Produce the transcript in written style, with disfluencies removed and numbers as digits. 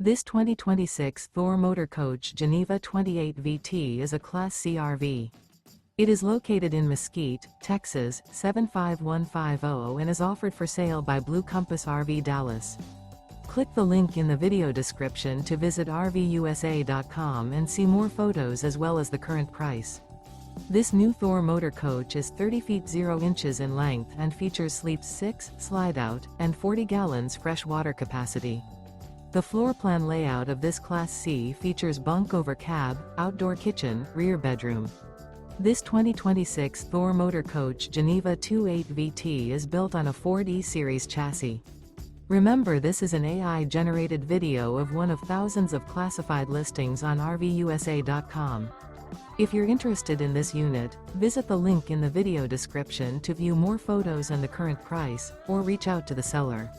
This 2026 Thor Motor Coach Geneva 28 VT is a Class C RV. It is located in Mesquite, Texas, 75150 and is offered for sale by Blue Compass RV Dallas. Click the link in the video description to visit RVUSA.com and see more photos as well as the current price. This new Thor Motor Coach is 30 feet 0 inches in length and features sleeps 6, slide-out, and 40 gallons fresh water capacity. The floor plan layout of this Class C features bunk over cab, outdoor kitchen, rear bedroom. This 2026 Thor Motor Coach Geneva 28 VT is built on a Ford E-Series chassis. Remember, this is an AI-generated video of one of thousands of classified listings on RVUSA.com. If you're interested in this unit, visit the link in the video description to view more photos and the current price, or reach out to the seller.